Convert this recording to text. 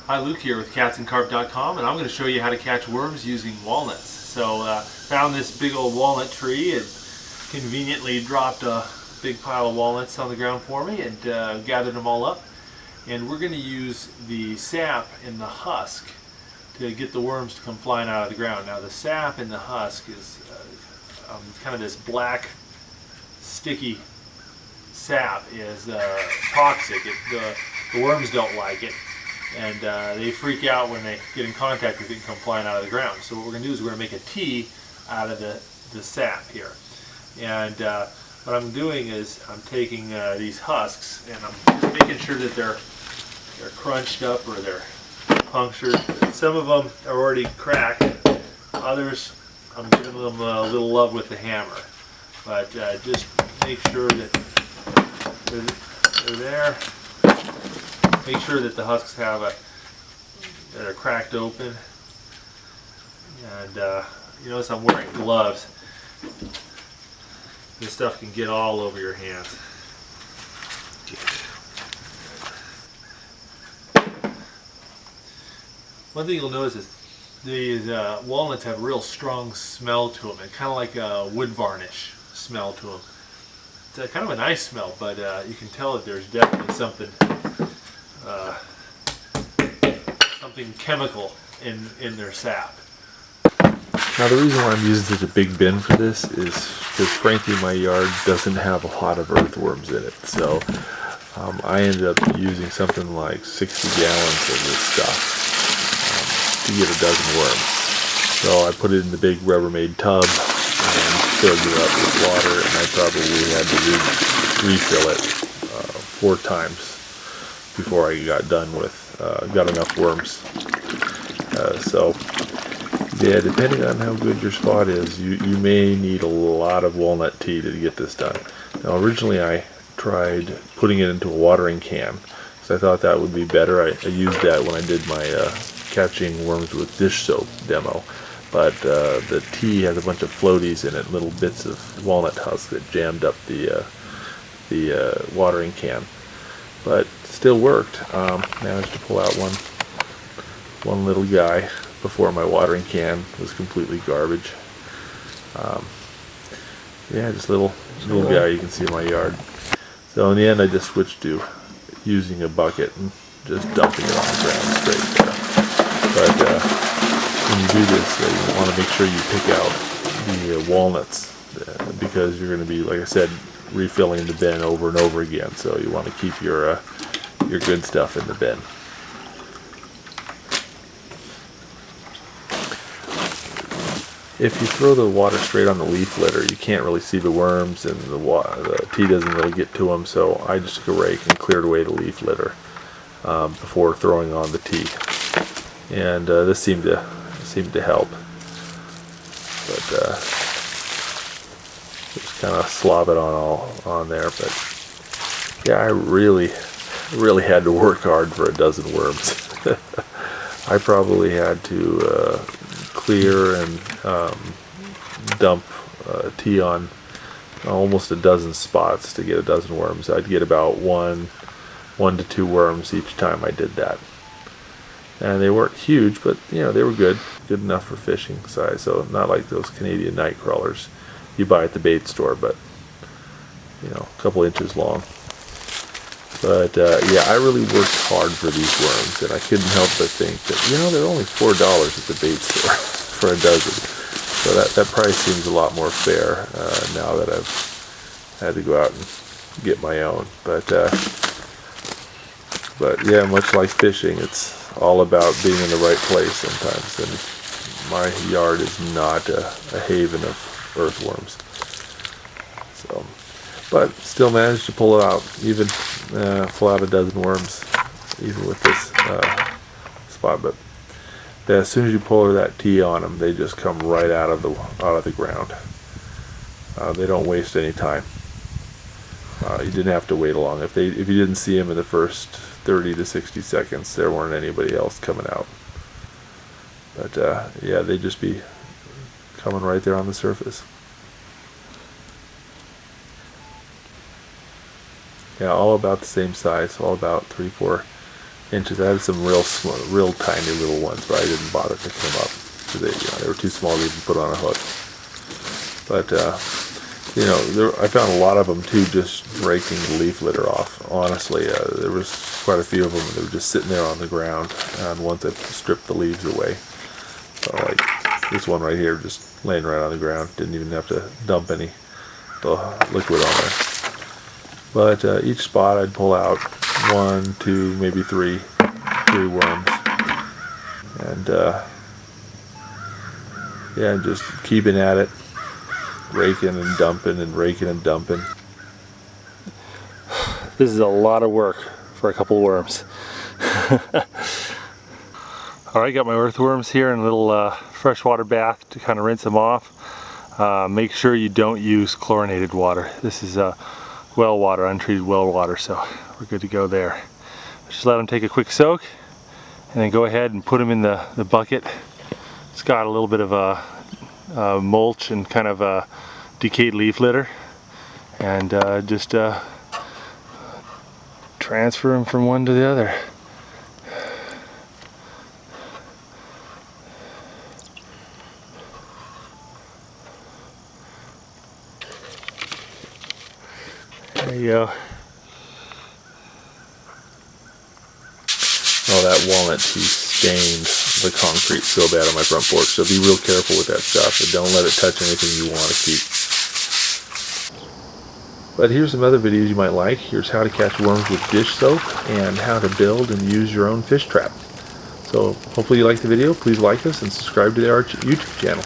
Hi, Luke here with catsandcarp.com, and I'm going to show you how to catch worms using walnuts. So found this big old walnut tree and conveniently dropped a big pile of walnuts on the ground for me and gathered them all up. And we're going to use the sap in the husk to get the worms to come flying out of the ground. Now the sap in the husk is kind of this black sticky sap is toxic. The worms don't like it. And they freak out when they get in contact with it and come flying out of the ground. So what we're going to do is we're going to make a tea out of the sap here. And what I'm doing is I'm taking these husks and I'm making sure that they're crunched up or they're punctured. Some of them are already cracked. Others, I'm giving them a little love with the hammer. But just make sure that they're there. Make sure that the husks that are cracked open. And you notice I'm wearing gloves. This stuff can get all over your hands. One thing you'll notice is these walnuts have a real strong smell to them, and kind of like a wood varnish smell to them. It's kind of a nice smell, but you can tell that there's definitely something chemical in their sap. Now the reason why I'm using such a big bin for this is because frankly my yard doesn't have a lot of earthworms in it. So I ended up using something like 60 gallons of this stuff to get a dozen worms. So I put it in the big Rubbermaid tub and filled it up with water, and I probably had to refill it 4 times before I got done with got enough worms. So yeah, depending on how good your spot is, you may need a lot of walnut tea to get this done. Now originally I tried putting it into a watering can, so I thought that would be better. I used that when I did my catching worms with dish soap demo, but the tea has a bunch of floaties in it, little bits of walnut husk that jammed up the watering can. But still worked. Managed to pull out one little guy before my watering can was completely garbage. Yeah, just little guy you can see in my yard. So in the end I just switched to using a bucket and just dumping it on the ground straight there. But when you do this, you want to make sure you pick out the walnuts because you're going to be, like I said, refilling the bin over and over again. So you want to keep your good stuff in the bin. If you throw the water straight on the leaf litter, you can't really see the worms, and the tea doesn't really get to them. So I just took a rake and cleared away the leaf litter before throwing on the tea, and this seemed to help. But just kind of slob it on there. But yeah, I really had to work hard for a dozen worms. I probably had to clear and dump tea on almost a dozen spots to get a dozen worms. I'd get about one to 2 worms each time I did that. And they weren't huge, but they were good enough for fishing size. So not like those Canadian night crawlers you buy at the bait store, but a couple inches long. But yeah, I really worked hard for these worms, and I couldn't help but think that they're only $4 at the bait store for a dozen. So that price seems a lot more fair now that I've had to go out and get my own. But yeah, much like fishing, it's all about being in the right place sometimes, and my yard is not a haven of earthworms. So, but still managed to pull it out, even pull out a dozen worms, even with this spot. But as soon as you pour that tea on them, they just come right out of the ground. They don't waste any time. You didn't have to wait long. If you didn't see them in the first 30 to 60 seconds, there weren't anybody else coming out. But yeah, they'd just be coming right there on the surface. Yeah, all about the same size, all about 3-4 inches. I had some real small, real tiny little ones, but I didn't bother picking them up because they were too small to even put on a hook. But I found a lot of them too, just raking the leaf litter off. Honestly, there was quite a few of them. They were just sitting there on the ground, and once I stripped the leaves away, so like this one right here, just laying right on the ground. Didn't even have to dump any liquid on there. But each spot I'd pull out 1, 2, maybe 3 worms, and yeah, just keeping at it, raking and dumping and raking and dumping. This is a lot of work for a couple worms. Alright, got my earthworms here in a little freshwater bath to kind of rinse them off. Make sure you don't use chlorinated water. This is well water, untreated well water, so we're good to go there. Just let them take a quick soak and then go ahead and put them in the bucket. It's got a little bit of mulch and kind of decayed leaf litter, and just transfer them from one to the other. There you go. Oh, that walnut tea stained the concrete so bad on my front porch, so be real careful with that stuff and don't let it touch anything you want to keep. But here's some other videos you might like. Here's how to catch worms with dish soap and how to build and use your own fish trap. So hopefully you liked the video. Please like us and subscribe to our YouTube channel.